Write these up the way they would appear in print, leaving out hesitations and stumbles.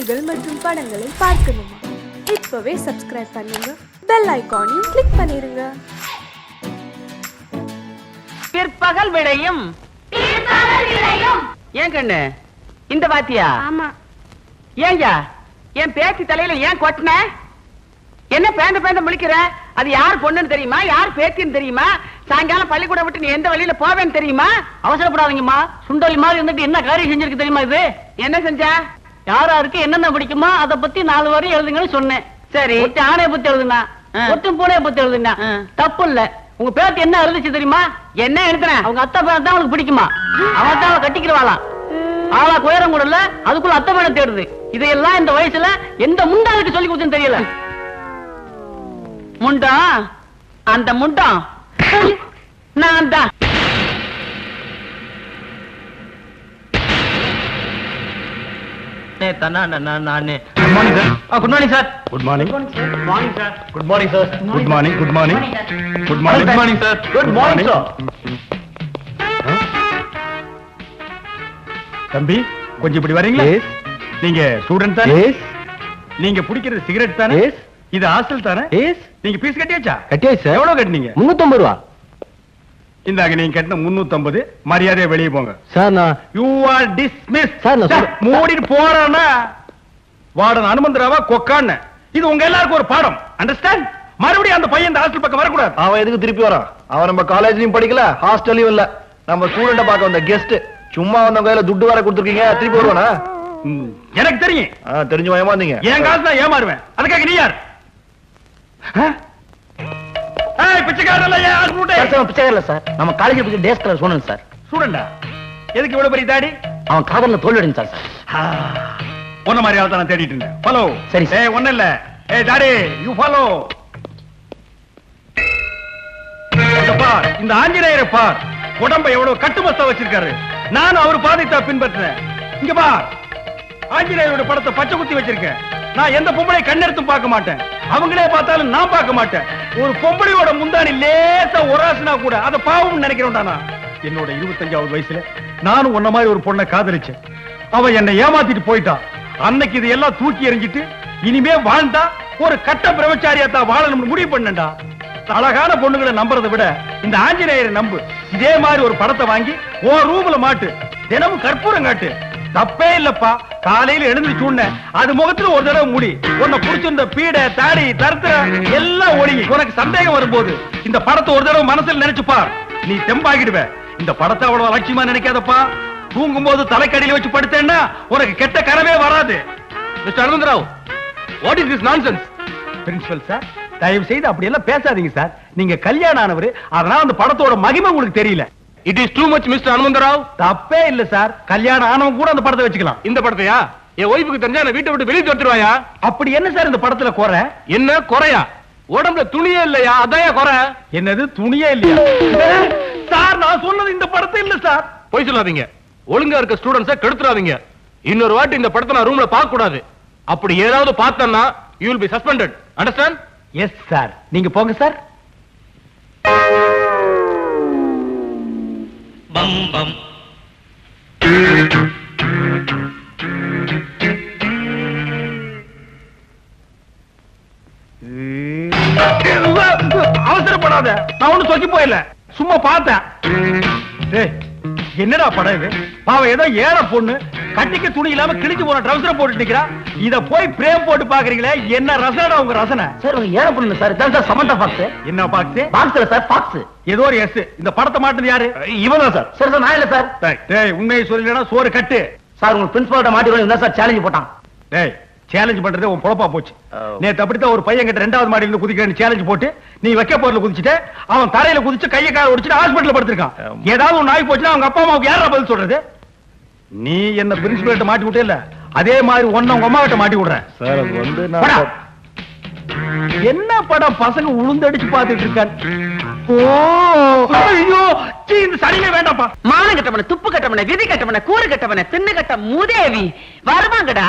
செய்திகள் மற்றும் படங்களை பார்க்கணுமா? இப்பவே சப்ஸ்கிரைப் பண்ணுங்க, பெல் ஐகானையும் கிளிக் பண்ணிருங்க. பிற்பகல் விளையும் ஏன் கண்ணு இந்த வாத்தியா? ஆமா. ஏங்க என் பேத்தி தலையில ஏன் கொட்டின? என்ன பேந்த பேந்த முழிக்கிற? அது யார் பொண்ணுன்னு தெரியுமா? யார் பேத்தின்னு தெரியுமா? சாயங்காலம் பள்ளிக்கூடம் விட்டு நீ எந்த வழியில போவேன்னு தெரியுமா? அவசரப்படாதீங்கம்மா. சுண்டலி மாதிரி இருந்துட்டு என்ன காரியம் செஞ்சிருக்கு தெரியுமா? இது என்ன செஞ்சா? யாராருக்கு என்னென்ன பிடிக்குமா அதை பத்தி 4 வரி எழுதுங்கன்னு சொன்னேன். சரி, ஒட்டு ஆணைய பத்தி எழுதுனா, ஒட்டு பூனைய பத்தி எழுதுனா தப்பு இல்ல. உங்க பேத்தி என்ன எழுதுச்சு தெரியுமா? என்ன எழுதுன? அவங்க அத்தை பேரை தான் அவளுக்கு பிடிக்குமா? அவன் தான் அவளை கட்டிக்கிறவாளாம். ஆளா குயரம் கூட இல்ல, அதுக்குள்ள அத்தை பேரை தேடுது. இதையெல்லாம் இந்த வயசுல எந்த முண்டாளுக்கு சொல்லி கொடுத்துன்னு தெரியல. முண்டம், அந்த முண்டம் நான் தான். Good morning sir. Good morning sir. Good morning. Good morning sir. Good morning sir. Good morning. Good morning. Good morning. Good morning sir. Good morning sir. தம்பி கொஞ்சம் இப்படி வரீங்களா? நீங்க ஸ்டூடண்ட் தானே? நீங்க குடிக்கிறது சிகரெட் தானே? இது ஹாஸ்டல் தானே? நீங்க ஃபீஸ் கட்டியாச்சா? கட்டியாச்சு சார். எவ்வளவு கட்டினீங்க? 350 ரூபா. இந்தாங்க நீங்க கட்டின 350. மரியாதையா வெளியே போங்க. சார் நான் யூ ஆர் டிஸ்மிஸ். சார், நான் மூடிட்டு போறானா வார்டன் அனுமந்தராவா கொக்கான்னு. இது உங்க எல்லாருக்கும் ஒரு பாடம். அண்டர்ஸ்டாண்ட்? மறுபடியும் அந்த பையன் இந்த ஹாஸ்டல் பக்கம் வரக்கூடாது. அவன் எதுக்கு திருப்பி வரான்? அவன் நம்ம காலேஜ்லயும் படிக்கல, ஹாஸ்டல்லயும் இல்ல. நம்ம ஸ்டூடெண்ட பார்க்க வந்த கெஸ்ட். சும்மா வந்த கையில துட்டு வர கொடுத்துருக்கீங்க, திருப்பி வருவானா? எனக்கு தெரியும். தெரிஞ்சு ஏமாந்தீங்க. என் காசு தான் ஏமாறுவேன். அதுக்காக நீ யார்? பிச்சைக்காரன் பிச்சைக்காரல சார், நம்ம காலேஜ் பத்தி டேஸ் கலர் சொன்னேன் சார். ஸ்டூடெண்டா? எதுக்கு இவ்வளவு பெரிய தாடி? அவன் காதல்ல தோல்வி அடைஞ்சான் சார். ஒன்ன மாதிரி ஆள் தான் தேடிட்டு இருந்தேன். ஃபாலோ. சரி சார். ஒண்ணு இல்ல. தாடி யூ ஃபாலோ. பார், இந்த ஆஞ்சநேயரை பார், உடம்ப எவ்வளவு கட்டுமஸ்தா வச்சிருக்காரு. நானும் அவர் பாதைத்தா பின்பற்றேன். இங்க பார், ஆஞ்சநேயரோட படத்தை பச்சை குத்தி வச்சிருக்கேன். நான் எந்த பொம்பளை கண்ணெடுத்தும் பார்க்க மாட்டேன். அவங்களே பார்த்தாலும் நான் பார்க்க மாட்டேன். ஒரு பொம்பளையோட முந்தானி லேசா ஒராசுனா கூட அதை பாவம்னு நினைக்கிறேன். என்னோட 25வது வயசுல நானும் உன்ன மாதிரி ஒரு பொண்ணை காதலிச்சேன். அவ என்னை ஏமாத்திட்டு போயிட்டா. அன்னைக்கு இதையெல்லாம் தூக்கி எறிஞ்சிட்டு இனிமே வாழ்ந்தா ஒரு கட்ட பிரம்மச்சாரியாத்தான் வாழணும்னு முடிவு பண்ணேன்டா. அழகான பொண்ணுகளை நம்புறதை விட இந்த ஆஞ்சநேயரை நம்பு. இதே மாதிரி ஒரு படத்தை வாங்கி ஓ ரூம்ல மாட்டு, தினமும் கற்பூரம் காட்டு. தப்பே இல்லப்பா. காலையில எழுந்து சூண்ண அது முகத்துல ஒரு தடவை முடி. உன்னை புடிச்சிருந்த பீடை தாடி தருத்திர எல்லாம் ஒழுங்கி. உனக்கு சந்தேகம் வரும்போது இந்த படத்தை ஒரு தடவை மனசுல நினைச்சு பார், நீ தெம்பாகிடுவ. இந்த படத்தை அவ்வளவு அலட்சியமா நினைக்காதப்பா. தூங்கும் போது தலைக்கடியில வச்சு படுத்தேன்னா உனக்கு கெட்ட கனவே வராது. Mister Anantharao, what is this nonsense? Principal sir, தயவு செய்து அப்படி எல்லாம் பேசாதீங்க சார். நீங்க கல்யாணம் ஆனவர், அதனால அந்த படத்தோட மகிமை உங்களுக்கு தெரியல. It is too much mister Anantharao. தப்பே இல்ல சார், கல்யாணம் ஆனவங்க கூட அந்த படத்தை வச்சுக்கலாம். இந்த படத்தையா? என் ஒய்ஃபுக்கு தெரிஞ்சா நான் வீட்டை விட்டு வெளியே துரத்துருவாயா? அப்படி என்ன சார் இந்த படத்துல குறை? என்ன குறையா? உடம்புல துணியே இல்லையா, அதான் குறை. என்னது துணியே இல்லையா? சார் நான் சொன்னது இந்த படத்தை இல்ல சார். போய் சொல்லாதீங்க. ஒழுங்கா இருக்க ஸ்டூடண்ட்ஸை கெடுத்துறாதீங்க. இன்னொரு வாட்டி இந்த படத்தை நான் ரூம்ல பார்க்க கூடாது. அப்படி ஏதாவது பார்த்தேன்னா you will be suspended. Understand? Yes sir. நீங்க போங்க சார். பம் பம். அவசரப்படாத, நான் ஒண்ணு சொக்கி போயில, சும்மா பார்த்தேன். என்னடா படம் இது? பாவம் ஏதோ ஏற பொண்ணு கட்டிக்க துணி இல்லாம கிழிஞ்சு போன ட்ரவுசரை போட்டு நிக்கிறா. இத போய் பிரேம் போட்டு பாக்குறீங்களே, என்ன ரசனடா உங்க ரசனை? சார் ஏற பண்ணல சார், இதான் சார் சமந்தா பாக்ஸ். என்ன பாக்ஸ்? பாக்ஸ்ல சார் பாக்ஸ். ஏதோ ஒரு எஸ். இந்த படத்தை மாட்டது யாரு? இவன் தான் சார். சார் சார் நான் இல்ல சார். டேய் உண்மையை சொல்லலனா சோறு கட்டு. சார் உங்க பிரின்சிபல்ட்ட மாட்டிடுறோம் தான் சார் சேலஞ்ச் போட்டான். டேய் சேலஞ்ச் பண்றதே உன் பொழப்பா போச்சு. நேத்து அப்படித்தான் ஒரு பையன் கிட்ட 2வது மாடியில இருந்து குதிக்கிறேன்னு சேலஞ்ச் போட்டு நீ வைக்க போர்ல குதிச்சிட்டு அவன் தரையில குதிச்சு கையை கால ஒடிச்சிட்டு ஹாஸ்பிடல்ல படுத்திருக்கான். ஏதாவது ஒரு நாய் போச்சுன்னா அவங்க அப்பா அம்மாவுக்கு யாரா பதில் சொல்றது? நீ என்ன பிரின்சிபல்ட்ட மாட்டி விட்டே இல்ல, அதே மாதிரி ஒன்ன உங்க அம்மா கிட்ட மாட்டி விடுறேன் சார். அது வந்து என்ன படம் பசங்க உளுந்தடிச்சு பாத்துட்டு இருக்கான். ஓ ஐயோ, இந்த சரியே வேண்டாப்பா. மானம் கட்டவன, துப்பு கட்டவன, விதி கட்டவன, கூறு கட்டவன, தின்னு கட்ட மூதேவி வருவாங்கடா.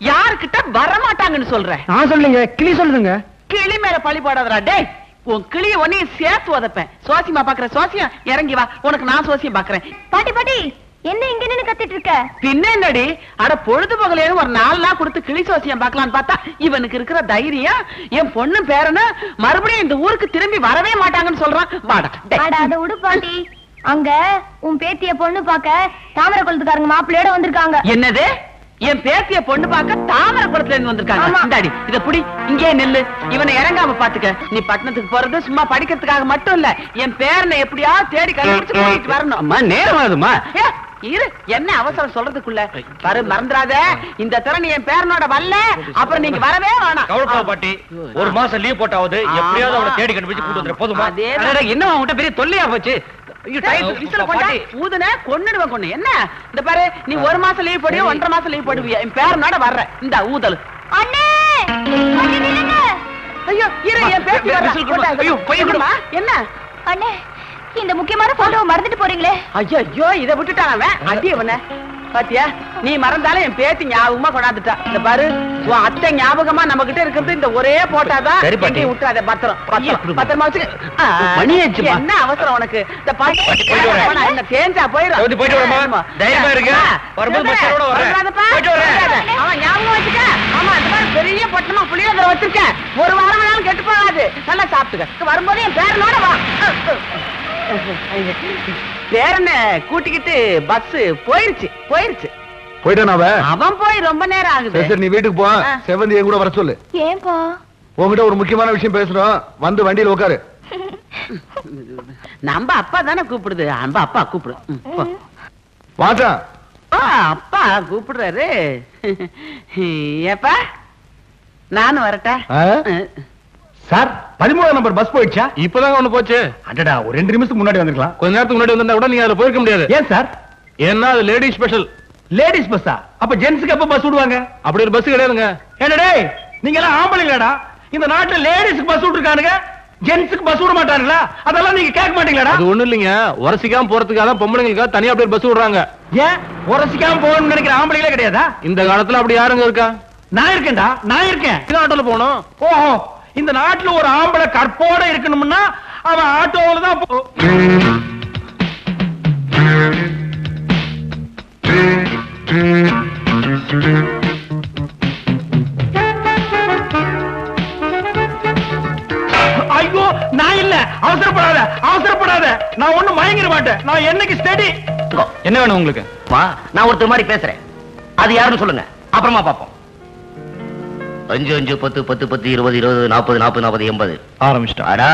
யாருக்கிட்ட வரமாட்டாங்கன்னு சொல்றேன். நான் சொல்லுங்க, கிளி சொல்லுங்க. கிளி மேல பழி போடாதடா. டேய் உன் கிளிய ஒன்னையும் சேர்த்து உதப்பேன். சோசியமா பாக்குற சோசியம் இறங்கி வா, உனக்கு நான் சோசியம் பாக்குறேன். பாட்டி பாட்டி என்ன இங்க நின்னு கத்திட்டு இருக்க? பின்ன என்னடி, அட பொழுது பகலேன்னு ஒரு 4 நாள் கொடுத்து கிளி சோசியம் பார்க்கலான்னு பார்த்தா இவனுக்கு இருக்கிற தைரியம் என் பொண்ணு பேரனு மறுபடியும் இந்த ஊருக்கு திரும்பி வரவே மாட்டாங்கன்னு சொல்றான். வாடா டேய். அட அத விடு பாட்டி. அங்க உன் பேத்திய பொண்ணு பாக்க தாமரை குளத்துக்காரங்க மாப்பிள்ளையோட வந்திருக்காங்க. என்னது? என் பேத்திய பொண்ணு பார்க்க தாமரை குளத்துல இருந்து வந்திருக்காங்க. ஆமா. இந்தாடி இத புடி, இங்கே நெல்லு. இவனை இறங்காம பாத்துக்க. நீ பட்டணத்துக்கு போறது சும்மா படிக்கிறதுக்காக மட்டும் இல்ல, என் பேரனை எப்படியாவது தேடி கண்டுபிடிச்சு கூட்டிட்டு வரணும். அம்மா நேரம் ஆகுதுமா. ஏ, இரு, என்ன அவசரம் சொல்றதுக்குள்ள பாரு, மறந்துடாத. இந்த தடவை நீ என் பேரனோட வரல, அப்புறம் நீங்க வரவே வேணாம். கவலைப்படாத பாட்டி, ஒரு மாசம் லீவ் போட்டாவது எப்படியாவது அவனை தேடி கண்டுபிடிச்சு கூட்டு வந்துரு. போதுமா? அதேதான். என்ன உன்கிட்ட பெரிய தொல்லையா போச்சு? விசில கொண்டா ஊதுன கொன்னுடுவேன் கொன்னு. என்ன இந்த பாரு, நீ 1 மாசம் லீவ் போடுவியா 1.5 மாசம் லீவ் போடுவியா, என் பேரனோட வர்ற. இந்த ஊதல். அண்ணே கொஞ்சம் நில்லுங்க. ஐயோ இரு, என் பேத்தி வர்றா. ஐயோ, போய் விடுமா. என்ன அண்ணே இந்த முக்கியமான போட்டோவை மறந்துட்டு போறீங்களே. ஐயோ இத விட்டுட்டான் அவன். அடி அவன பாத்தியா, நீ மறந்தாலும் என் பேத்தி ஞாபகமா கொண்டாந்துட்டா. இந்த பாரு, உன் அத்தை ஞாபகமா நம்ம கிட்ட இருக்கிறது இந்த ஒரே போட்டாதான். சரி பாட்டி. விட்டுறாத. பத்திரமா வச்சுக்க. மணியாச்சுமா. என்ன அவசரம் உனக்கு? இந்த பாட்டி போயிட்டு வரேன். என்ன தேஞ்சா போயிடும். சவுதி போயிட்டு வரேம்மா. தைரியமா இருங்க. வரும்போது பஸ்ஸோட வரேன். போயிட்டு வரேன். அவன் ஞாபகம் வச்சுக்க. ஆமா, இந்த மாதிரி பெரிய பட்டணமா புளியோதரை வச்சிருக்கேன். 1 வாரம் வேணாலும் கெட்டு போகாது. நல்லா சாப்பிட்டுக்க. வரும்போது என் பேரனோட வா. பேரனை கூட்டிக்கிட்டு பஸ் போயிருச்சு. போயிட்டான் அவன். அவன் போய் ரொம்ப நேரம் ஆகுது. சரி, நீ வீட்டுக்கு போ. ஆ. செவந்தி என் கூட வர சொல்லு. ஏன்பா? உங்ககிட்ட ஒரு முக்கியமான விஷயம் பேசுறோம். வந்து வண்டியில உட்காரு. நம்ம அப்பா தானே கூப்பிடுது. நம்ம அப்பா கூப்பிடு. போ. வாசா. அப்பா கூப்பிடுறாரு. ஏப்பா நானும் வரட்டா? சார், 13 நம்பர் பஸ் போயிடுச்சா? இப்பதாங்க ஒண்ணு போச்சு. அடடா, ஒரு 2 நிமிஷத்துக்கு முன்னாடி வந்திருக்கலாம். கொஞ்ச நேரத்துக்கு முன்னாடி வந்தா கூட நீங்க அதுல போயிருக்க முடியாது. ஏன் சார்? ஏன்னா அது லேடிஸ் ஸ்பெஷல். லேடிஸ் பஸ்ஸா? அப்ப ஜென்ஸ்க்கு எப்ப பஸ் விடுவாங்க? அப்படி ஒரு பஸ் கிடையாதுங்க. என்னடே, நீங்க எல்லாம் ஆம்பளைங்களாடா? இந்த நாட்டுல லேடிஸ்க்கு பஸ் விட்டுருக்கானுங்க, ஜென்ஸ்க்கு பஸ் விட மாட்டாங்களா? அதெல்லாம் நீங்க கேட்க மாட்டீங்களாடா? அது ஒண்ணு இல்லைங்க, உரசிக்காம போறதுக்காக தான் பொம்பளைங்களுக்காக தனியா அப்படியே பஸ் விடுறாங்க. ஏன் உரசிக்காம போகணும்னு நினைக்கிற ஆம்பளைங்களே கிடையாதா? இந்த காலத்துல அப்படி யாருங்க இருக்கா? நான் இருக்கேன்டா, நான் இருக்கேன். இந்த ஆட்டோல போகணும். ஓஹோ, இந்த நாட்டுல ஒரு ஆம்பளை கற்போட இருக்கணும்னா அவன் ஆட்டோல தான் ஐயோ, நான் இல்ல. அவசரப்படாத. நான் ஒண்ணும் மயங்கிட மாட்டேன். நான் என்னைக்கு ஸ்டடி. என்ன வேணும் உங்களுக்கு? வா, நான் ஒருத்தர் மாதிரி பேசுறேன். அது யாருன்னு சொல்லுங்க, அப்புறமா பாப்போம். 5 5 10 10 10 20 20 40 40 40 80 ஆரம்பிச்சிட்டா. அடா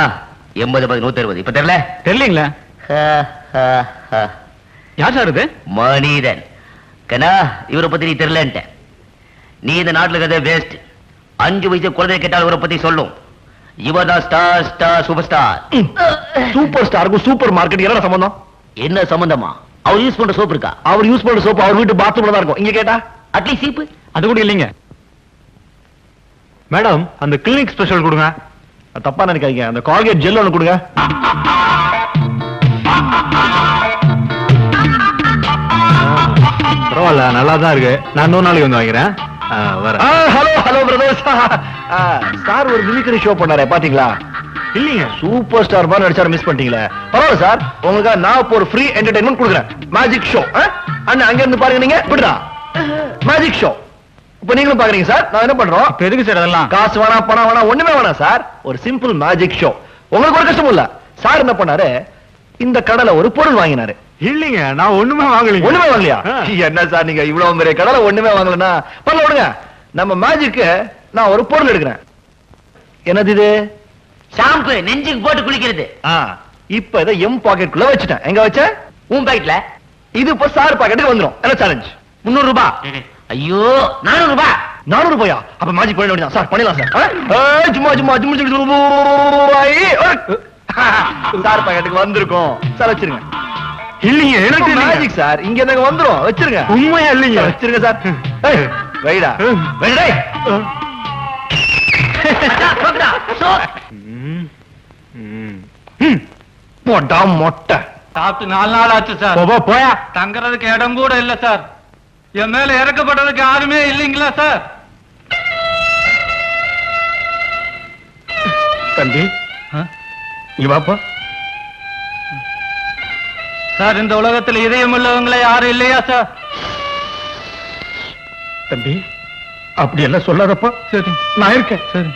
80 10 160. இப்ப தெரியல? தெரியலீங்களா? யார் சார் இது? மனிதன் கண்ணா, இவரை பத்தி நீ தெரியலன்ட்ட. நீ இந்த நாட்டுல கதை வேஸ்ட். 5 வயசு குழந்தை கேட்டால் இவரை பத்தி சொல்லும். இவதான் ஸ்டார் சூப்பர் ஸ்டார். சூப்பர் ஸ்டாருக்கும் சூப்பர் மார்க்கெட் என்ன சம்பந்தம்? என்ன சம்பந்தமா? அவர் யூஸ் பண்ற சோப்பு இருக்கா? அவர் யூஸ் பண்ற சோப்பு அவர் வீட்டு பாத்ரூம்ல தான் இருக்கும். இங்க கேட்டா அட்லீஸ்ட் சீப்பு அது கூட இல்லைங்க. மேடம், அந்த கிளினிக் ஸ்பெஷல் கொடுங்க. தப்பா நினைக்காதீங்க, அந்த கால்கேட் ஜெல் ஒன்று கொடுங்க. பரவாயில்ல, நல்லா தான் இருக்கு. நான் 100 நாளைக்கு வந்து வாங்கிறேன். வரேன். Hello brothers. சார் ஒரு மிமிக்ரி ஷோ பண்ணாரே, பாத்தீங்களா? இல்லீங்க. சூப்பர் ஸ்டார் மாதிரி நடிச்சாரு, மிஸ் பண்ணிட்டீங்களே. பரவாயில்ல சார், உங்களுக்கு நான் இப்போ ஒரு ஃப்ரீ என்டர்டைன்மெண்ட் கொடுக்குறேன். Magic show. அண்ணா அங்க இருந்து பாருங்க, நீங்க இப்படிதான் மேஜிக் ஷோ. இப்ப நீங்களும் பாக்குறீங்க சார். நான் என்ன பண்றோம்? இப்ப எதுக்கு சார் அதெல்லாம்? காசு வேணாம், பணம் வேணாம், ஒண்ணுமே வேணாம் சார். ஒரு சிம்பிள் மேஜிக் ஷோ. உங்களுக்கு ஒரு கஷ்டமும் இல்ல. சார் என்ன பண்ணாரு, இந்த கடையில ஒரு பொருள் வாங்கினாரு. இல்லீங்க, நான் ஒண்ணுமே வாங்கலீங்க. ஒண்ணுமே வாங்கலையா? என்ன சார் நீங்க இவ்வளவு பெரிய கடையில ஒண்ணுமே வாங்கலன்னா பரவாயில்ல விடுங்க. நம்ம மேஜிக்கு நான் ஒரு பொருள் எடுக்கிறேன். என்னது இது? ஷாம்பு நெஞ்சுக்கு போட்டு குளிக்கிறது. இப்ப இதை எம் பாக்கெட்டுக்குள்ள வச்சுட்டேன். எங்க வச்ச? உன் பாக்கெட்ல. இது இப்ப சார் பாக்கெட்டுக்கு வந்துரும். என்ன சேலஞ்ச்? 300 ரூபாய். ஐயோ, 400 ரூபாய். 400 ரூபாயா? அப்ப மேஜிக் பண்ண வேண்டியதான் சார். பண்ணிடலாம் சார். சும்மா சார் பாக்கெட்டுக்கு வந்திருக்கோம் சார். வச்சிருங்க. இல்லீங்க, எனக்கு மேஜிக் சார். இங்க என்னங்க வந்துரும். வச்சிருங்க. உண்மையா இல்லீங்க. வச்சிருங்க சார். வைடா வைடா. போட்டா மொட்டை. சாப்பிட்டு 4 நாள் ஆச்சு சார். போயா. தங்கறதுக்கு இடம் கூட இல்ல சார். என் மேல இறக்கப்பட்டதுக்கு யாருமே இல்லீங்களா சார்? தம்பி, இங்க வாப்பா. சார் இந்த உலகத்துல இதயம் உள்ளவங்களே யாரும் இல்லையா சார்? தம்பி அப்படி எல்லாம் சொல்லாதப்பா. சரி நான் இருக்கேன். சரி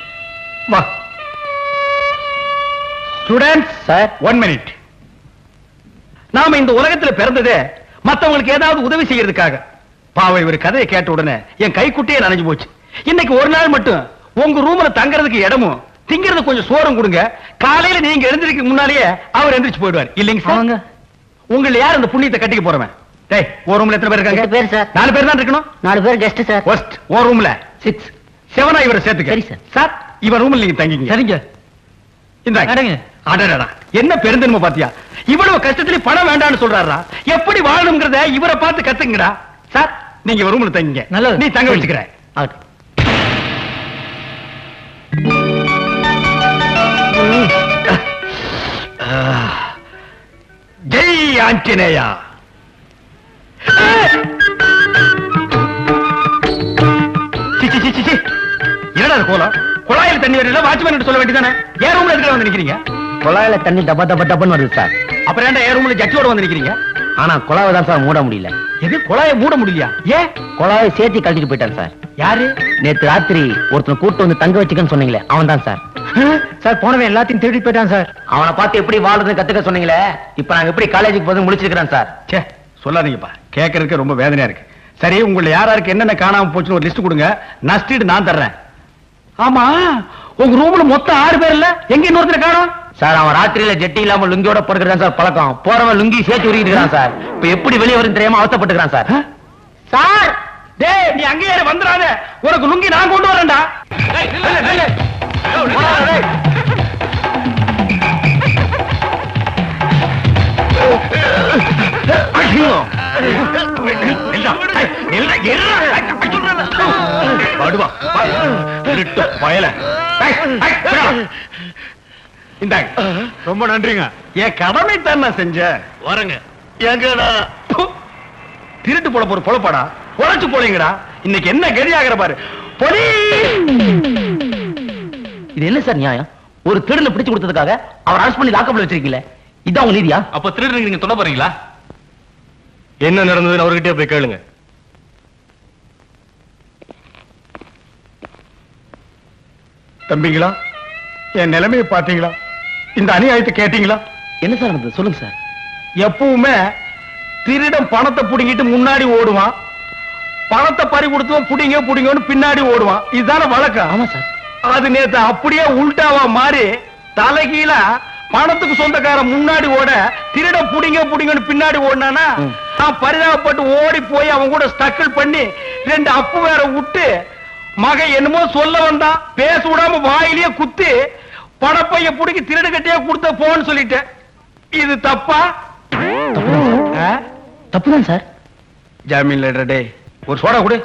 வா. Students sir 1 minute. நாம இந்த உலகத்துல பிறந்ததே மத்தவங்களுக்கு ஏதாவது உதவி செய்யறதுக்காக. பாவம் இவர் கதையை கேட்ட உடனே என் கைக்குட்டியே நனைஞ்சு போச்சு. இன்னைக்கு ஒரு நாள் மட்டும் உங்க ரூம்ல தங்கறதுக்கு இடமும் திங்கிறது கொஞ்சம் சோறும் கொடுங்க. காலையில நீங்க எழுந்திருக்க முன்னாலேயே அவர் எந்திரிச்சு போயிடுவார். இல்லைங்க சார்? உங்களை யார் அந்த புண்ணியத்தை கட்டிக்க போறவன்? டேய் ஒரு ரூம்ல எத்தனை பேர் இருக்காங்க? 8 பேர் சார். 4 பேர் தான் இருக்கணும். 4 பேர் கெஸ்ட் சார். ஃபர்ஸ்ட் ஒரு ரூம்ல 6 7 இவரை சேர்த்துக்க. சரி சார். சார் இவர் ரூம்ல நீங்க தங்கிங்க. சரிங்க. இந்தாங்க. அடடடா என்ன பெருந்தன்மை பாத்தியா? இவ்வளவு கஷ்டத்துல பணம் வேண்டாம்னு சொல்றாரா? எப்படி வாழணும்ங்கறத இவரை பார்த்து கத்துங்கடா. சார் நீங்க இவர் ரூம்ல தங்கிங்க. நீ தங்க வச்சுக்கிற. ஜெய் ஆஞ்சநேயா. என்னடா கோலம்? குழாயில தண்ணி வரல வாட்ச்மேன் சொல்ல வேண்டியதானே? ஏன் ரூம்ல எதுக்கு வந்து நிக்கிறீங்க? குழாயில தண்ணி டப்பா டப்பா டப்பன்னு வருது சார். அப்புறம் ஏன்டா ஏன் ரூம்ல ஜட்டியோட வந்து நிக்கிறீங்க? ஆனா குழாவை தான் சார் மூட முடியல. எது குழாயை மூட முடியலையா? ஏன்? குழாவை சேர்த்து கழட்டிட்டு போயிட்டான் சார். யாரு? நேத்து ராத்திரி ஒருத்தன் கூட்டு வந்து தங்க வச்சுக்கன்னு சொன்னீங்களே அவன் தான் சார். சார் போனவன் எல்லாத்தையும் தேடி போயிட்டான் சார். அவனை பார்த்து எப்படி வாழுதுன்னு கத்துக்க சொன்னீங்களே, இப்ப நாங்க எப்படி காலேஜுக்கு போது முடிச்சிருக்கிறேன் சார். சே சொல்லாதீங்கப்பா, கேட்கறதுக்கு ரொம்ப வேதனையா இருக்கு. சரி உங்களை யாராருக்கு என்னென்ன காணாம போச்சுன்னு ஒரு லிஸ்ட் கொடுங்க, நஷ்டீடு நான் தர்றேன். ஆமா உங்க ரூம்ல மொத்தம் 6 பேர் இல்ல, எங்க இன்னொருத்தர் காணோம்? சார் அவன் ராத்திரியில ஜெட்டி இல்லாம லுங்கியோட போடுறதான் சார் பழக்கம். போறவன் லுங்கி சேர்த்து உருகிட்டு சார். இப்ப எப்படி வெளியே வரும் தெரியாம அவசப்பட்டுக்கிறான் சார். சார் டேய் நீ அங்கேயே வந்துடாத, உனக்கு லுங்கி நான் கொண்டு வரேன்டா. ரொம்ப நன்றிங்க. என் கடமை தான் நான் செஞ்சேன். வரங்க. திருட்டு போல போற பொழப்பாடா, பொழைச்சு போலீங்கடா. இன்னைக்கு என்ன கதி ஆகிற பாரு. இது என்ன சார் நியாயம்? ஒரு திருடனை பிடிச்சு கொடுத்ததுக்காக அவர் அரெஸ்ட் பண்ணி லாக்கப்ல வச்சிருக்கீங்களே, இதான் உங்க நீதியா? அப்ப திருடுறீங்க நீங்க சொல்ல போறீங்களா? என்ன நடந்ததுன்னு அவர்கிட்டயே போய் கேளுங்க. தம்பிங்களா என் நிலைமையை பாத்தீங்களா? இந்த அநியாயத்தை கேட்டீங்களா? என்ன சார் நடந்தது சொல்லுங்க சார். எப்பவுமே திருடன் பணத்தை புடிங்கிட்டு முன்னாடி ஓடுவான், பணத்தை பறி கொடுத்துவான் புடிங்க புடிங்கன்னு பின்னாடி ஓடுவான். இதுதானே வழக்கம். ஆமா சார். அது நேத்து அப்படியே உல்டாவா மாறி தலைகீழ பணத்துக்கு சொந்தக்காரன் முன்னாடி ஓட திருட புடிங்க புடிங்கன்னு பின்னாடி ஓடினானா, நான் பரிதாபப்பட்டு ஓடி போய் அவன் கூட ஸ்டக்கிள் பண்ணி 2 அப்பு வேற விட்டு மகன் என்னமோ சொல்ல வந்தான், பேச விடாம வாயிலேயே குத்தி பணப்பைய புடிங்கி திருடு கட்டியே கொடுத்த போன்னு சொல்லிட்டேன். இது தப்பா? தப்புதான் சார். ஜாமீன் லெட்டர் டே ஒரு சோடா கொடு.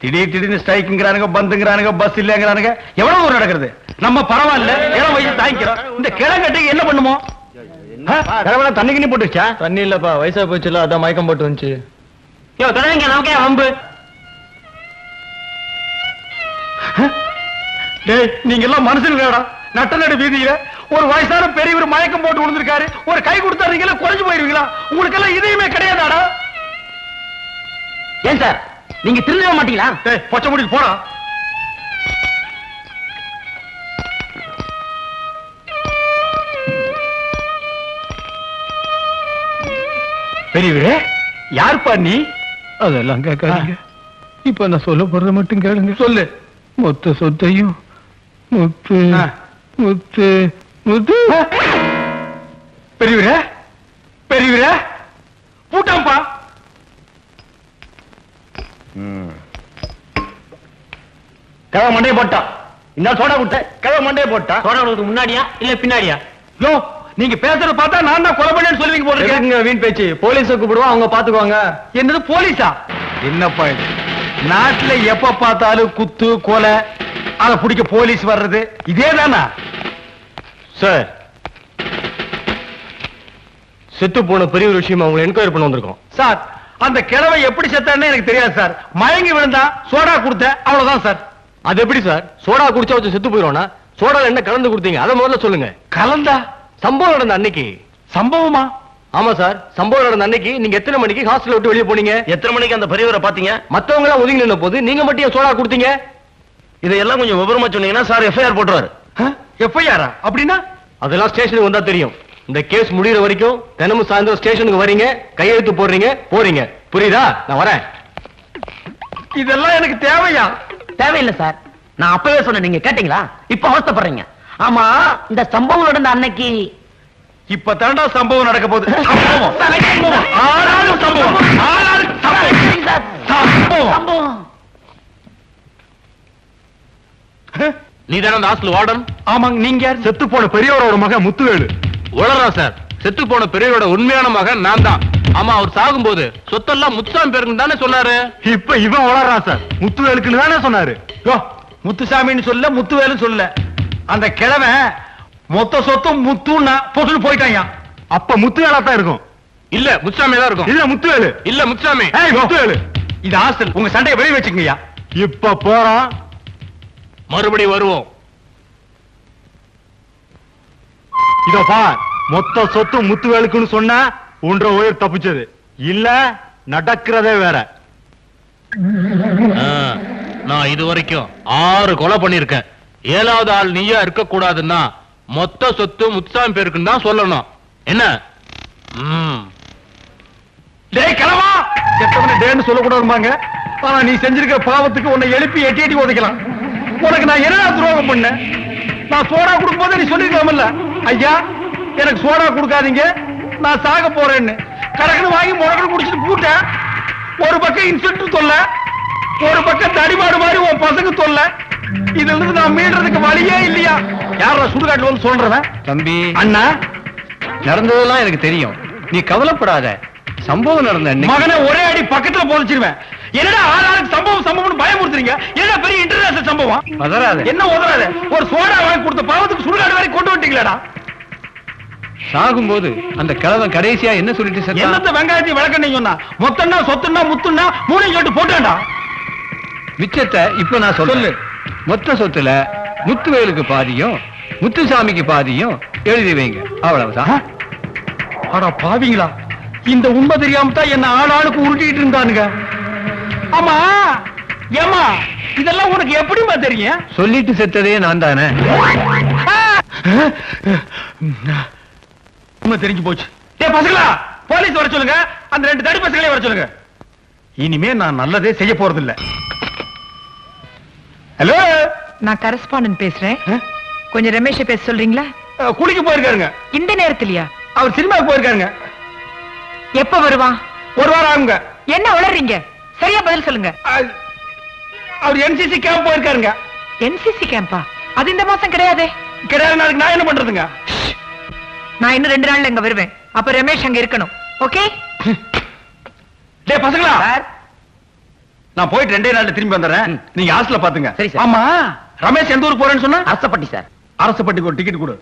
திடீர்னு ஸ்ட்ரைக்குங்கிறானுங்க, பந்துங்கிறானுங்க, பஸ் இல்லங்கிறானுங்க. எவ்வளவு ஒரு நடக்கிறது? நம்ம பரவாயில்ல இளம் வயசு தாங்கிக்கிறோம். இந்த கிழங்கட்டுக்கு என்ன பண்ணுமோ? தண்ணி கிண்ணி போட்டுச்சா? தண்ணி இல்லப்பா, வயசா போச்சுல, அதான் மயக்கம் போட்டு வந்துச்சு. நமக்கே வம்பு. டேய் நீங்க எல்லாம் மனுஷனுங்கடா. நட்ட நடு வீதியில ஒரு வயசான பெரியவர் மயக்கம் போட்டு விழுந்திருக்காரு, ஒரு கை கொடுத்தாருங்களா குறைஞ்சு போயிருவீங்களா? உங்களுக்கு எல்லாம் இதையுமே கிடையாதாடா? ஏன் சார் நீங்க திரும்ப மாட்டீங்களா? டேய் பச்சை முடிக்கு போடா. பெரியவரே யார்ப்பா நீ? அதெல்லாம் கேட்காதீங்க. இப்ப நான் சொல்ல போறத மட்டும் கேளுங்க. சொல்லு. மொத்த சொத்தையும் முத்து முத்து முத்து. பெரியவரே பெரியவரே பூட்டாம்பா. கிழவ மண்டையை போட்டா. இந்த சோடா விட்ட கிழவ மண்டையை போட்டா. சோடா விடுறதுக்கு முன்னாடியா இல்ல பின்னாடியா? யோ நீங்க பேசுறத பார்த்தா நான் தான் கொலை பண்ணேன்னு சொல்லுவீங்க போல இருக்கு. வீண் பேச்சு. போலீஸை கூப்பிடுவோம், அவங்க பாத்துக்குவாங்க. என்னது போலீஸா? என்னப்பா இது? நாட்டுல எப்ப பார்த்தாலும் குத்து கொலை, அதை பிடிக்க போலீஸ் வர்றது இதேதானா? சார் செத்து போன பெரிய ஒரு விஷயம் அவங்களை என்கொயரி பண்ண வந்திருக்கோம். சார் அந்த கிழவை எப்படி செத்தான்னு எனக்கு தெரியாது சார். மயங்கி விழுந்தா சோடா கொடுத்த அவ்வளவுதான் சார். அது எப்படி சார்? சோடா குடிச்சா வச்சு செத்து போயிடும்னா சோடால என்ன கலந்து கொடுத்தீங்க அதை முதல்ல சொல்லுங்க. கலந்தா? சம்பவம் நடந்த அன்னைக்கு. சம்பவமா? ஆமா சார், சம்பவம் நடந்த அன்னைக்கு நீங்க எத்தனை மணிக்கு ஹாஸ்டல் விட்டு வெளியே போனீங்க? எத்தனை மணிக்கு அந்த பெரியவரை பாத்தீங்க? மத்தவங்க எல்லாம் ஒதுங்கி நின்ன போது நீங்க மட்டும் ஏன் சோடா கொடுத்தீங்க? இதையெல்லாம் கொஞ்சம் விவரமா சொன்னீங்கன்னா சார் எஃப்ஐஆர் போட்டுருவாரு. எஃப்ஐஆரா? அப்படின்னா அதெல்லாம் ஸ்டேஷனுக்கு வந்தா தெரியும். இந்த கேஸ் முடியற வரைக்கும் தினமும் சாயந்தரம் ஸ்டேஷனுக்கு வரீங்க, கையெழுத்து போடுறீங்க, போறீங்க. புரியுதா? நான் வரேன். இதெல்லாம் எனக்கு தேவையா? தேவையில்லை சார். நான் அப்பவே சொன்னேன், நீங்க கேட்டீங்களா? இப்ப அவஸ்தைப்படுறீங்க. ஆமா, இந்த சம்பவம் நடந்த அன்னைக்கு இப்ப தாண்டா சம்பவம் நடக்க போகுது. நீ தானே அந்த ஹாஸ்டல் வார்டன்? ஆமாங்க. நீங்க செத்து போன பெரியவரோட மகன் முத்துவேலு. உளறா சார். செத்து போன பெரியவரோட உண்மையான மகன் நான் தான். ஆமா, அவர் சாகும்போது சொத்தெல்லாம் முத்துசாமி பேருக்கு தானே சொன்னாரு. இப்ப இவன் வளர்றான் சார். முத்துவேலுக்குன்னு தானே சொன்னாரு. முத்துசாமின்னு சொல்ல, முத்துவேலு சொல்ல. அந்த கிழவன் மொத்த சொத்தும் முத்துன்னா பொசுன்னு போயிட்டாங்க. அப்ப முத்துவேலா தான் இருக்கும். இல்ல முத்துசாமி தான் இருக்கும். இல்ல முத்துவேலு. இல்ல முத்துசாமி. முத்துவேலு. இது ஹாஸ்டல். உங்க சண்டையை வெளியே வச்சுக்கங்கய்யா. இப்ப போறோம், மறுபடியும் வருவோம். இதப்பா, மொத்த சொத்து முத்துவேலுக்குன்னு சொன்னா ஒன்ற உயிர் தப்பிச்சது. இல்ல நடக்கிறதே வேற. நான் இது வரைக்கும் 6 கொலை பண்ணிருக்கேன். 7வது ஆள் நீயா இருக்க கூடாதுன்னா மொத்த சொத்து முத்துசாமி பேருக்குன்னு தான் சொல்லணும். என்ன? டேய் கிழவா, செத்தவனை டேன்னு சொல்லக்கூடாதுமாங்க. ஆனா நீ செஞ்சிருக்கிற பாவத்துக்கு உன்னை எழுப்பி எட்டி எட்டி உதைக்கலாம். உனக்கு நான் என்ன துரோகம் பண்ணேன்? நான் சோடா கொடுக்கும் போது நீ சொல்லிருக்கலாம்ல, ஐயா எனக்கு சோடா கொடுக்காதீங்க, நான் சாக போறேன்னு. கணக்குன்னு வாங்கி முடக்கணும் குடிச்சிட்டு கூட்டேன். ஒரு பக்கம் இன்ஸ்பெக்டர் தொல்ல, ஒரு பக்கம் தடிமாடு மாதிரி உன் பசங்க தொல்ல. இதுல இருந்து நான் மீடுறதுக்கு வழியே இல்லையா? யாரா சுடுகாட்டுல வந்து சொல்றவன்? தம்பி, அண்ணா, நடந்ததெல்லாம் எனக்கு தெரியும். நீ கவலைப்படாத. சம்பவம் நடந்த அன்னைக்கு மகனை ஒரே அடி பக்கத்துல போதிச்சிருவேன். என்னடா ஆளாளுக்கு சம்பவம் சம்பவம்னு பயமுறுத்துறீங்க? என்ன பெரிய இன்டர்நேஷனல் சம்பவம்? பதறாத. என்ன உதறாத? ஒரு சோடா வாங்கி கொடுத்த பாவத்துக்கு சுடுகாடு வரை கொண்டு வந்துட்டீங்களா? சாகும்போது அந்த கிழவன் கடைசியா என்ன சொல்லிட்டு செத்தான்? என்னத்த வெங்காயத்தை விளக்கணும் சொன்னா? மொத்தம்னா சொத்துன்னா முத்துன்னா மூணையும் சொல்லிட்டு போட்டாண்டா. மிச்சத்தை இப்ப நான் சொல்லு. மொத்த சொத்துல முத்துவேலுக்கு பாதியும் முத்துசாமிக்கு பாதியும் எழுதி வைங்க. அவ்வளவுதான். ஆனா பாவீங்களா, இந்த உண்மை தெரியாம தான் என்ன ஆளாளுக்கு உருட்டிட்டு இருந்தானுங்க. ஆமா ஏமா, இதெல்லாம் உனக்கு எப்படிமா தெரியும்? சொல்லிட்டு செத்ததே நான் தானே. உண்மை தெரிஞ்சு போச்சு. டேய் பசங்களா, போலீஸ் வர சொல்லுங்க. அந்த 2 தடி பசங்களே வர சொல்லுங்க. இனிமே நான் நல்லதே செய்ய போறதில்லை. ஹலோ, நான் கரஸ்பாண்டன்ட் பேசுறேன். கொஞ்சம் ரமேஷை பேச சொல்றீங்களா? குளிக்க போயிருக்காருங்க. இந்த நேரத்திலயா? அவர் சினிமாவுக்கு போயிருக்காருங்க. எப்ப வருவான்? 1 வாரம் ஆகுங்க. என்ன உளறீங்க? சரியா பதில் சொல்லுங்க. அவர் என்சிசி கேம்ப் போயிருக்காருங்க. என்சிசி கேம்பா? அது இந்த மாசம் கிடையாதே. கிடையாது. நாளைக்கு நான் என்ன பண்றதுங்க? நான் இன்னும் 2 நாள்ல இங்க வருவேன். அப்ப ரமேஷ் அங்க இருக்கணும். ஓகே? டேய் பசங்களா, நான் போயிட்டு 2 நாள்ல திரும்பி வந்துடுறேன். நீங்க ஹாஸ்டல்ல பாத்துங்க. சரி சார். ஆமா, ரமேஷ் எந்த ஊருக்கு போறேன்னு சொன்னா? அரசப்பட்டி சார். அரசப்பட்டிக்கு ஒரு டிக்கெட் கொடு.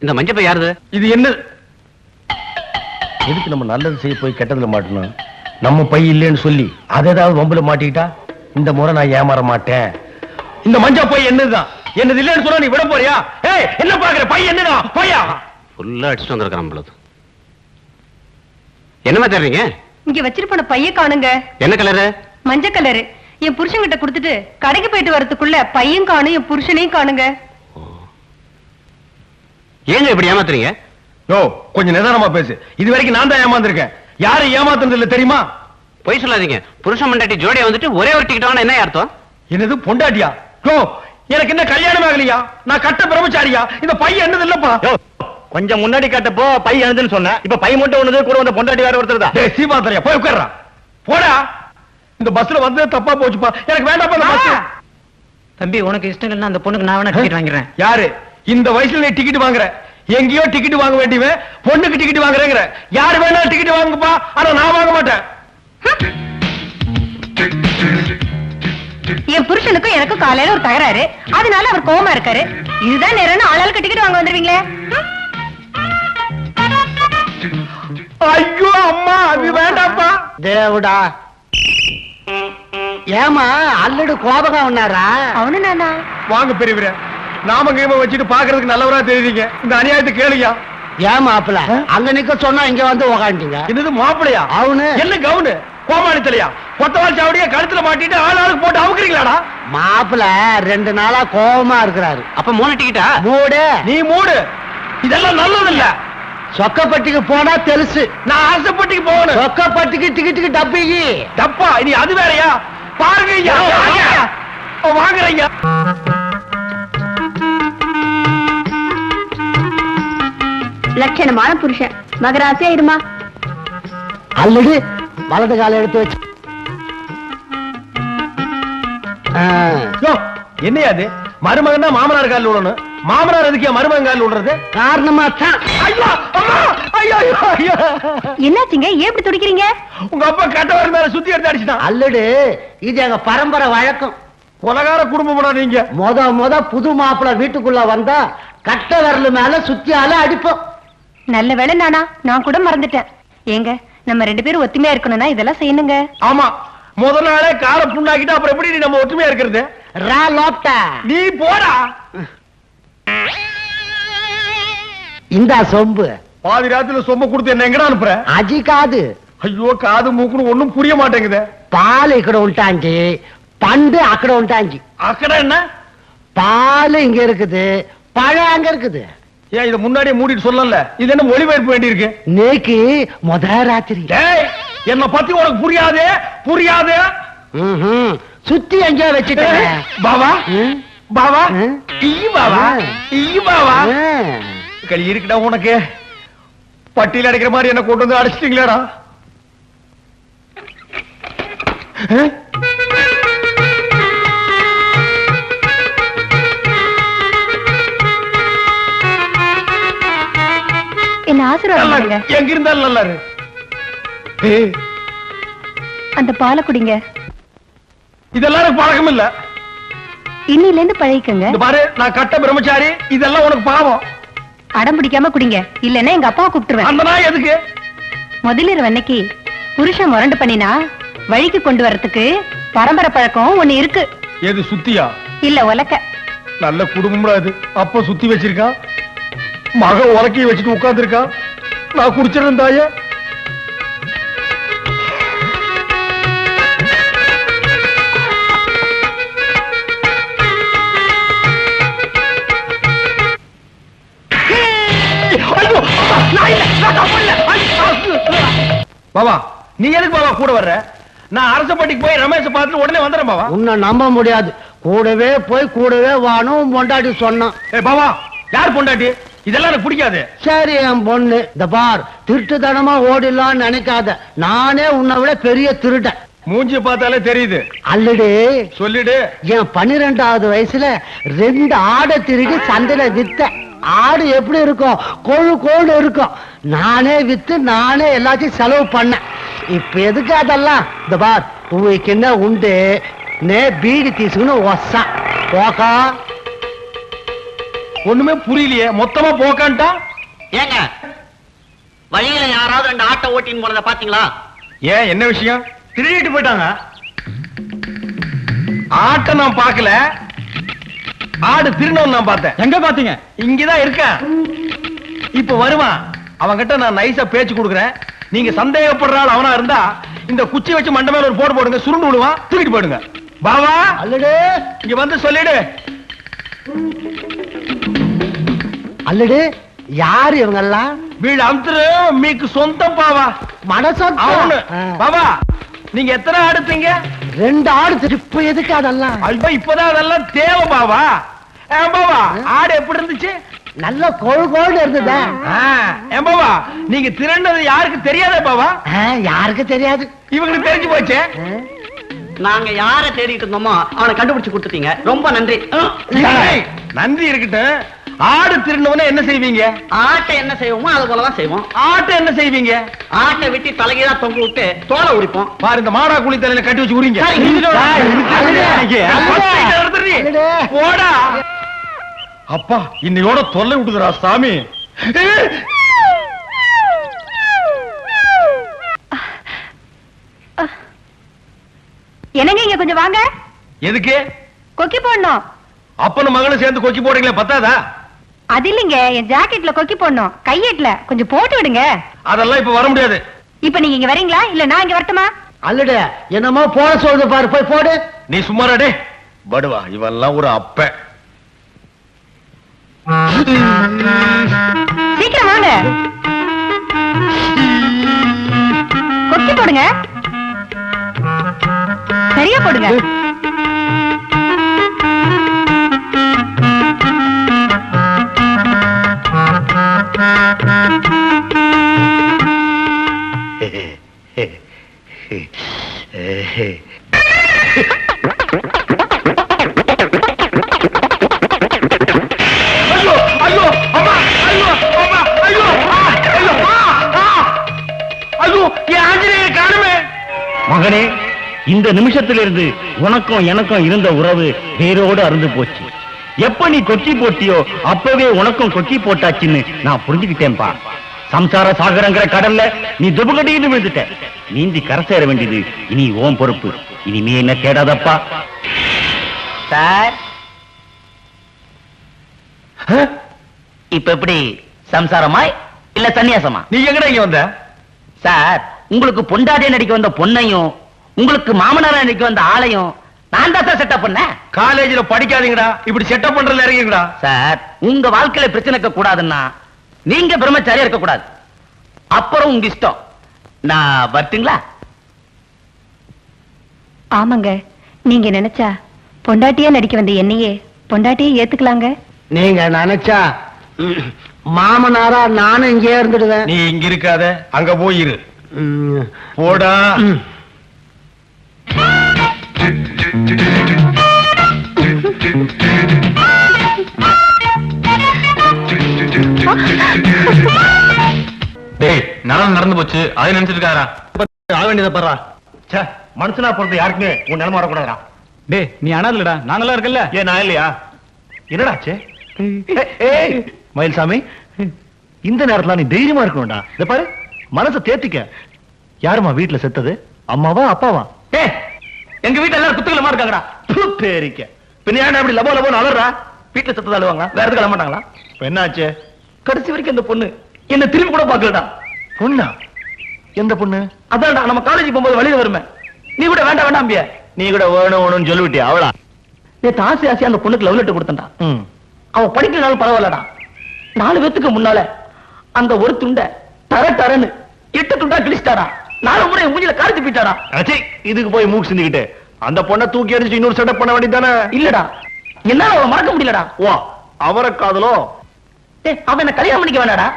இந்த மஞ்சப்பை யாருது? இது என்ன? எதுக்கு நம்ம நல்லது செய்ய போய் கெட்டதுல மாட்டணும்? நம்ம பை இல்லைன்னு சொல்லி அதை ஏதாவது வம்புல மாட்டிக்கிட்டா இந்த முறை நான் ஏமாற மாட்டேன். இந்த மஞ்சா பை என்னதுதான்? என்னது இல்லைன்னு சொன்னா நீ விட போறியா? ஏய், என்ன பாக்குற? பை என்னதான்? பையா ஃபுல்லா அடிச்சுட்டு வந்திருக்கான் பொழுது. என்னமா தர்றீங்க? இங்க வச்சிட்டு போன பைய காணுங்க. என்ன கலரு? மஞ்சள் கலரு. என் புருஷன் கிட்ட கொடுத்துட்டு கடைக்கு போயிட்டு வரதுக்குள்ள பையன் காணும், என் புருஷனையும் காணுங்க. ஏங்க இப்படி ஏமாத்துறீங்க? யோ, கொஞ்சம் நிதானமா பேசு. இது வரைக்கும் நான் தான் ஏமாந்துருக்கேன். யாரும் ஏமாத்துறது இல்ல தெரியுமா? பொய் சொல்லாதீங்க. புருஷன் மண்டாட்டி ஜோடியா வந்துட்டு ஒரே ஒரு டிக்கெட் வாங்கினா என்ன அர்த்தம்? என்னது பொண்டாட்டியா? யோ, எனக்கு என்ன கல்யாணம் ஆகலையா? நான் கட்ட பிரம்மச்சாரியா? இந்த பை என்னது இல்லப்பா. கொஞ்சம் முன்னாடி கட்டப்போ பை எழுதுன்னு சொன்ன. இப்ப பை மட்டும் ஒண்ணுது, கூட வந்த பொண்டாட்டி வேற ஒருத்தர் தான். டேய் சீமாத்தரையா, போய் உட்கார்றா. போடா. இந்த பஸ்ல வந்து தப்பா போச்சுப்பா. எனக்கு வேண்டாப்பா இந்த பஸ். தம்பி, உனக்கு இஷ்டம் இல்லைன்னா அந்த பொண்ணுக்கு நான் வேணா டிக்கெட் வாங்கிடுறேன். யாரு இந்த வயசுல நீ டிக்கெட் வாங்குற? எங்கேயோ டிக்கெட் வாங்க வேண்டியவன் பொண்ணுக்கு டிக்கெட் வாங்குறேங்கிற. யாரு வேணா டிக்கெட் வாங்குப்பா, ஆனா நான் வாங்க மாட்டேன். என் புருஷனுக்கும் எனக்கும் காலையில ஒரு தகராறு, அதனால அவர் கோவமா இருக்காரு. இதுதான் நேரம் ஆளாளுக்கு டிக்கெட் வாங்க வந்துருவீங்களே. ஐயோ அம்மா, அது வேண்டாப்பா. தேவடா, ஏமா அல்லடு கோபகம் உன்னாரா? அவனு நானா? வாங்க பெரியவரே, நாம கைம வச்சுட்டு பாக்குறதுக்கு நல்லவரா தெரியுறீங்க. இந்த அநியாயத்தை கேளுயா. ஏன் மாப்பிள அங்க நிக்க சொன்னா இங்க வந்து உக்காண்டீங்க? என்னது மாப்பிளையா? அவனு என்ன கவுனு கோமாளி தலையா? கொத்தவால் சாவடியா கழுத்துல மாட்டிட்டு ஆளுக்கு போட்டு அவுக்குறீங்களாடா? மாப்பிள 2 நாளா கோவமா இருக்கிறாரு. அப்ப 3 டிக்கெட்டா? மூடு. நீ மூடு. இதெல்லாம் நல்லது இல்ல. சொக்கப்பட்டிக்கு போனா தெலுசு. நான் அரசப்பட்டிக்கு போகணும். சொக்கப்பட்டிக்கு டிக்கெட்டுக்கு டப்பிக்கு டப்பா. இனி அது வேறயா? பாருங்க ஐயா. வாங்குறீங்க. லட்சணமான புருஷன் மகராசியா இருமா. அல்லது வலது கால எடுத்து வச்சு. என்னையா அது? மருமகன் தான் மாமனார் காலில் விடணும். மாமனார் எதுக்கு மருமகன் காலில் விடுறது? காரணமா தான். ஐயோ அம்மா, ஐயோ ஐயோ ஐயோ. என்னாச்சுங்க? ஏன் இப்படி துடிக்கிறீங்க? உங்க அப்பா கட்டவர் மேல சுத்தி எடுத்து அடிச்சுட்டான். அல்லடு இது எங்க பரம்பரை வழக்கம். கொலகார குடும்பம்டா நீங்க. முத புது மாப்பிள வீட்டுக்குள்ள வந்தா கட்ட விரல் மேல சுத்தியால அடிப்போம். நல்ல வேளை நானா, நான் கூட மறந்துட்டேன். ஏங்க நம்ம 2 பேரும் ஒத்துமையா இருக்கணும்னா இதெல்லாம் செய்யணுங்க. ஆமா, முதல் நாளே காரை புண்ணாக்கிட்டு அப்புறம் எப்படி நீ நம்ம ஒற்றுமையா இருக்கிறது? நீ போடா. இந்த சொம்பு பாதி ராத்திரில சொம்ப கொடுத்து என்ன எங்கடா அனுப்புற? அஜி காது. ஐயோ காது மூக்குன்னு ஒண்ணும் புரிய மாட்டேங்குது. பால் ఇక్కడ ఉంటాంజி, பண்டு అక్కడ ఉంటాంజி. அக்கட என்ன? பால் இங்க இருக்குது, பழம் அங்க இருக்குது. ஏன் இத முன்னாடியே மூடிட்டு சொல்லல? இது என்ன ஒளிபரப்பு வேண்டி இருக்கு? நேக்கு முத ராத்திரி. டேய், என்ன பத்தி உனக்கு புரியாதே புரியாதே. சுத்தி எங்கேயோ வச்சுட்டேன். பாவா பாவா ஈ பாவா ஈ பாவா. ம். களி இருக்குடா உனக்கு. பட்டியல் அடைக்கிற மாதிரி என்ன கொண்டு வந்து அடிச்சிட்டீங்களேடா. என்ன ஆசீர்வாதம் பண்ணுங்க. எங்க இருந்தாலும் நல்லா இரு. அந்த பாலை குடிங்க. இதெல்லாம் எனக்கு பழக்கம் இல்ல. இன்னில இருந்து பழகிக்கங்க. இந்த பாரு, நான் கட்ட பிரம்மச்சாரி. இதெல்லாம் உனக்கு பாவம். அடம் பிடிக்காம குடிங்க, இல்லன்னா எங்க அப்பாவை கூப்பிட்டுருவேன். அந்த நாய் எதுக்கு? முதலிரவு அன்னைக்கு புருஷன் முரண்டு பண்ணினா வழிக்கு கொண்டு வரதுக்கு பரம்பரை பழக்கம் ஒண்ணு இருக்கு. எது சுத்தியா? இல்ல உலக்க. நல்ல குடும்பம்டா இது. அப்ப சுத்தி வச்சிருக்கான், மக உலக்கைய வச்சுட்டு உட்கார்ந்து இருக்கான். நான் குடிச்சிருந்தேன் தாயே. பாபா, நீ எதுக்கு பாபா கூட வர்ற? நான் அரசப்பட்டிக்கு போய் ரமேஷ் பார்த்துட்டு உடனே வந்துடுறேன் பாபா. உன்னை நம்ப முடியாது. கூடவே போய் கூடவே வானும் பொண்டாட்டி சொன்னான். ஏய் பாபா, யார் பொண்டாட்டி? இதெல்லாம் எனக்கு பிடிக்காது. சரி என் பொண்ணு, இந்த பார், திருட்டுத்தனமா ஓடிடலாம்னு நினைக்காத. நானே உன்னை விட பெரிய திருடன். மூஞ்சி பார்த்தாலே தெரியுது. அல்லடி சொல்லிடு. என் 12வது வயசுல 2 ஆடை திருடி சந்தையில வித்த. ஆடு எப்படி இருக்கும்? கொழு கோடு இருக்கும். நானே வித்து நானே எல்லாத்தையும் செலவு பண்ணேன். இப்ப எதுக்கு அதெல்லாம்? இந்த பார், உங்களுக்கு என்ன உண்டு? நே பீடி தீசுன்னு ஒசா போக்கா. ஒண்ணுமே புரியலையே. மொத்தமா போக்கான்ட்டா. ஏங்க வழியில யாராவது 2 ஆட்டை ஓட்டின்னு போனதை பாத்தீங்களா? ஏன், என்ன விஷயம்? திருடிட்டு போயிட்டாங்க. ஆட்டை நான் பார்க்கல, ஆடு திருநவன் நான் பார்த்தேன். எங்க பாத்தீங்க? இங்கதான் இருக்கேன். இப்ப வருவான். அவன்கிட்ட நான் நைஸா பேச்சு கொடுக்குறேன். நீங்க சந்தேகப்படுற ஆள் அவனா இருந்தா இந்த குச்சி வச்சு மண்டை மேல ஒரு போடு போடுங்க, சுருண்டு விடுவான், தூக்கிட்டு போயிடுங்க. பாவா, அல்லடு இங்க வந்து சொல்லிடு. அல்லடு யாரு இவங்கெல்லாம்? வீடு அமுத்துரு மீக்கு சொந்தம் பாவா. மனசொத்த அவனு. பாவா, நீங்க எத்தனை ஆடுத்தீங்க? 2 ஆடு. இப்ப எதுக்கு அதெல்லாம்? ஐயோ, இப்பதான் அதெல்லாம் தேவை பாவா. பாவா, ஆடு எப்படி இருந்துச்சு? நல்ல கொழு கோடு இருந்ததா? பாவா, நீங்க திரண்டது யாருக்கு தெரியாதே பாவா? யாருக்கு தெரியாது. இவங்களுக்கு தெரிஞ்சு போச்சே. நாங்க யார தேடிட்டு இருந்தோமோ அவனை கண்டுபிடிச்சு கொடுத்துட்டீங்க. ரொம்ப நன்றி. நன்றி இருக்கட்டும். ஆடு திருநவன என்ன செய்வீங்க? ஆட்டை என்ன செய்வோமோ அது போலதான் செய்வோம். ஆட்டை என்ன செய்வீங்க? ஆட்டை வெட்டி தலைகீழா தொங்க விட்டு தோலை உரிப்போம். பாரு, இந்த மாடா குழி தலையில கட்டி வச்சு உரிங்க. போடா. அப்பா, இன்னையோட தொல்லை விட்டுதுரா சாமி. என்னங்க இங்க கொஞ்சம் வாங்க. எதுக்கு? கொக்கி போடணும். அப்பனும் மகளும் சேர்ந்து கொக்கி போடுறீங்களே பத்தாதா? அது இல்லைங்க, என் ஜாக்கெட்ல கொக்கி போடணும், கையேட்ல கொஞ்சம் போட்டு விடுங்க. அதெல்லாம் இப்ப வர முடியாது. இப்ப நீங்க இங்க வரீங்களா இல்ல நான் இங்க வரட்டுமா? அல்லட என்னமோ போட சொல்லுது பாரு, போய் போடு. நீ சும்மாடே படுவா, இவெல்லாம் ஒரு அப்ப. சீக்கிரம் வாங்க, கொக்கி போடுங்க, சரியா போடுங்க. ஐயோ ஐயோ அம்மா, ஐயோ அம்மா, ஐயோ ஐயோ ஐயோ, என் ஆஞ்சநேயரை காணுமே. மகனே, இந்த நிமிஷத்திலிருந்து உனக்கும் எனக்கும் இருந்த உறவு வேரோடு அருந்து போச்சு. எப்ப நீ கொக்கி போட்டியோ அப்பவே உனக்கும் கொக்கி போட்டாச்சுன்னு நான் புரிஞ்சுக்கிட்டேன்பா. சம்சார சாகரங்கிற கடல்ல நீ துபகடின்னு விழுந்துட்ட. நீந்தி கரை சேர வேண்டியது இனி ஓம் பொறுப்பு. இனிமே என்ன தேடாதப்பா. சார், இப்ப எப்படி சம்சாரமாய் இல்ல சன்னியாசமா? நீ எங்கடா இங்க வந்த? சார், உங்களுக்கு பொண்டாட்டிய நடிக்க வந்த பொண்ணையும் உங்களுக்கு மாமனாரா நடிக்க வந்த ஆளையும் நான் தான் சார் செட்டப் பண்ணேன். காலேஜ்ல படிக்காதீங்கடா, இப்படி செட்டப் பண்றதுல இறங்கிங்கடா. சார், உங்க வாழ்க்கையில பிரச்சனை இருக்க கூடாதுன்னா நீங்க பிரம்மச்சாரியா இருக்க கூடாது. அப்புறம் உங்க இஷ்டம். நான் வரட்டுங்களா? ஆமாங்க, நீங்க நினைச்சா பொண்டாட்டியா நடிக்க வந்த என்னையே பொண்டாட்டியே ஏத்துக்கலாங்க. நீங்க நினைச்சா மாமனாரா நானும் இங்கே இருந்துடுவேன். நீ இங்க இருக்காத, அங்க போயிரு. போடா. டேய், நடந்து போச்சு, அதை நினைச்சிட்டு இருக்காரா? ஆக வேண்டியதை பாரா. மனுஷனா பொறுத்த யாருக்குமே உன் நிலைமை வரக்கூடாதா? டேய், நீ அனாதலடா, நாங்கெல்லாம் இருக்கல்ல. ஏன் நான் இல்லையா? என்னடாச்சு? மயில்சாமி, இந்த நேரத்துல நீ தைரியமா இருக்கணும்டா. இத பாரு, மனசை தேத்திக்க. யாருமா வீட்டுல செத்தது? அம்மாவா அப்பாவா? எங்க வீட்டுல எல்லாரும் குத்துக்கலமா இருக்காங்கடா. பேரிக்க பின்ன ஏன் அப்படி லபோ லபோன்னு அலறா? வீட்டுல சத்தம் அழுவாங்களா? வேற எதுக்கு அழ மாட்டாங்களா? இப்ப என்னாச்சு? கடைசி வரைக்கும் அந்த பொண்ணு என்ன திரும்பி கூட பாக்கலடா. பொண்ணா? எந்த பொண்ணு? அதான்டா, நம்ம காலேஜ் போகும்போது வழியில வருமே. நீ கூட வேண்டாம் வேண்டாம்பிய. நீ கூட வேணும் வேணும்னு சொல்லிவிட்டியா? அவளா? நேத்து ஆசை ஆசையா அந்த பொண்ணுக்கு லவ் லெட்டர் கொடுத்தா. ம். அவன் படிக்கலனாலும் பரவாயில்லடா. 4 பேத்துக்கு முன்னால அந்த ஒரு துண்டை தரன்னு 8 துண்டா கிழிச்சிட்டாரா. 4 முறை மூஞ்சில காரிச்சு போயிட்டாரா. இதுக்கு போய் மூக்கு சிந்திக்கிட்டு அந்த பொண்ணை தூக்கி அடிச்சு இன்னொரு செட்டப் பண்ண வேண்டியதானே? இல்லடா, என்னால அவளை மறக்க முடியலடா. வா, அவரை காதலோ? அவன் என்ன கல்யாணம் பண்ணிக்க வேண்டாடா.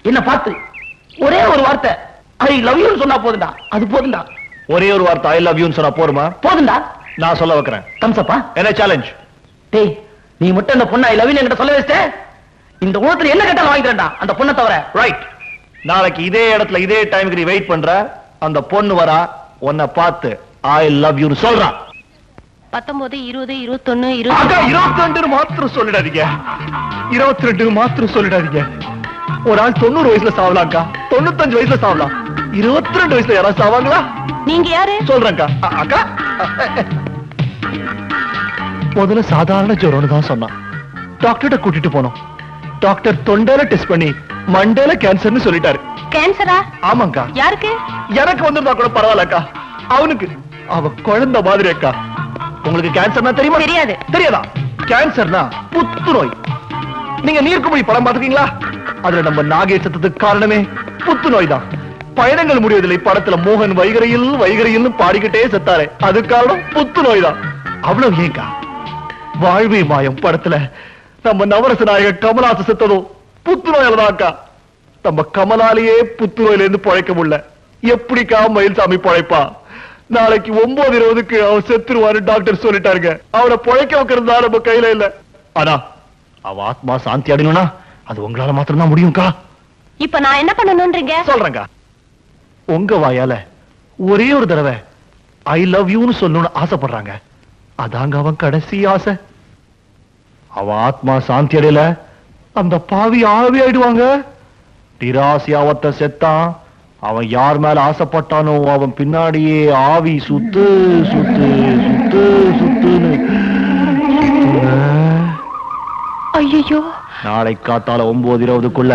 என்ன பார்த்து ஒரே ஒரு வார்த்தை ஐ லவ் யூ சொன்னா போதுண்டா. அது போதுண்டா. ஒரே ஒரு வார்த்தை ஐ லவ் யூன்னு சொன்னா போருமா? போதுண்டா. நான் சொல்ல வைக்கிறேன். தம்சப்பா. என்ன சேலஞ்ச்? டேய், நீ மட்டும் அந்த பொண்ணை ஐ லவ் யூ என்கிட்ட சொல்ல வச்சிட்டே, இந்த உலகத்துல என்ன கேட்டாலும் வாங்கிக்கிறேன்டா அந்த பொண்ணை தவிர. ரைட். நாளைக்கு இதே இடத்துல இதே டைமுக்கு நீ வெயிட் பண்ற. அந்த பொண்ணு வரா, உன்னை பார்த்து ஐ லவ் யூன்னு சொல்றா. 19, 20, 21, 22 மாத்திரம் சொல்லிடாதீங்க. 22 மாத்திரம் சொல்லிடாதீங்க. ஒரு ஆள் 90 வயசுல சாவலாம்க்கா, 95 வயசுல சாவலாம். 22 வயசுல யாராவது சாவாங்களா? நீங்க யாரு? சொல்றேன்க்கா. அக்கா, முதல்ல சாதாரண ஜுரம்னு தான் சொன்னான். டாக்டர்கிட்ட கூட்டிட்டு போனோம். டாக்டர் தொண்டையில டெஸ்ட் பண்ணி மண்டையில கேன்சர்னு சொல்லிட்டாரு. கேன்சரா? ஆமாங்கா. யாருக்கு? எனக்கு வந்திருந்தா கூட பரவாயில்லக்கா, அவனுக்கு அவ குழந்தை மாதிரி அக்கா. உங்களுக்கு கேன்சர்னா தெரியுமா? தெரியாது. தெரியாதா? கேன்சர்னா புத்துநோய். நீங்க நீர்க்குமிழி படம் பாத்துக்கீங்களா? அதுல நம்ம நாகேசத்துக்கு காரணமே புத்துநோய் தான். பயணங்கள் முடிவதில்லை படத்துல மோகன் வைகரையில் பாடிக்கிட்டே செத்தாரே, அது காரணம் புத்துநோய் தான். அவ்வளவு ஏங்கா? வாழ்வே மாயம் படத்துல நம்ம நவரச நாயகர் கமலாச செத்ததும் புத்துநோயால தான் அக்கா. நம்ம கமலாலேயே புத்துநோயில இருந்து பழைக்க முடியல. எப்படிக்கா மயில்சாமி பழைப்பா? நாளைக்கு 9:20க்கு அவன் செத்துருவாரு டாக்டர் சொல்லிட்டாருங்க. அவனை பழைக்க வைக்கிறதா நம்ம கையில இல்ல. ஆனா அவ ஆத்மா சாந்தி அடையணும்னா அது உங்களால மாத்திரம் தான் முடியும்க்கா. இப்ப நான் என்ன பண்ணணும்ன்றீங்க? சொல்றேங்க. உங்க வாயால ஒரே ஒரு தடவை ஐ லவ் யூன்னு சொல்லணும்னு ஆசைப்படுறாங்க. அதாங்க அவன் கடைசி ஆசை. அவ ஆத்மா சாந்தி அடையல, அந்த பாவி ஆவி ஆயிடுவாங்க. நிராசியாவத்த செத்தான். அவன் யார் மேல ஆசைப்பட்டானோ அவன் பின்னாடியே ஆவி சுத்து சுத்து சுத்து சுத்துன்னு ஐயோ, நாளை காத்தால 9:20க்குள்ள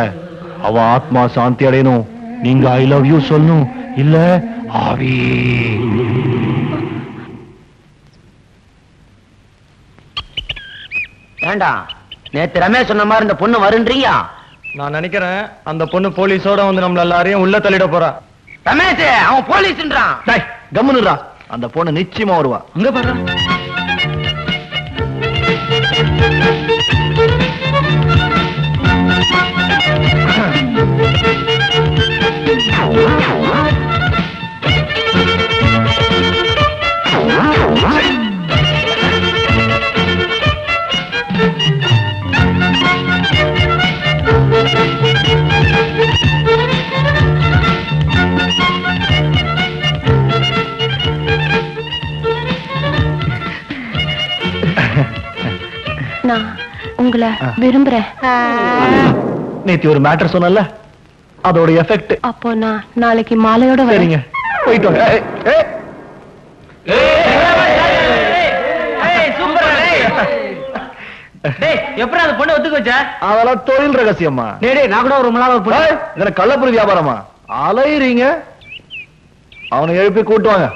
அவ ஆத்மா சாந்தி அடையணும். நீங்க ஐ லவ் யூ சொல்லணும். இல்ல ஆவி. ஏண்டா நேத்து ரமேஷ் சொன்ன மாதிரி இந்த பொண்ணு வருன்றீங்க? நான் நினைக்கிறேன் அந்த பொண்ணு போலீஸோட வந்து நம்மள எல்லாரையும் உள்ள தள்ளிட போறா. ரமேஷ் அவன் போலீஸ்ன்றான். கம்முனுடா, அந்த பொண்ணு நிச்சயமா வருவா. அங்க பாரு. நான் உங்களை விரும்புறேன். நேத்தி ஒரு மேட்டர் சொன்னல, அதோட எஃபெக்ட். அப்போ நான் நாளைக்கு மாலையோட சரிங்க, போயிட்டு வாங்க. எப்படி அந்த பொண்ணு ஒத்துக்க வச்ச? அதெல்லாம் தொழில் ரகசியமா. நான் கூட ரொம்ப நாள் இதென்ன கள்ளப்பொருள் வியாபாரமா? அலையறீங்க. அவனை எழுப்பி கூட்டுவாங்க.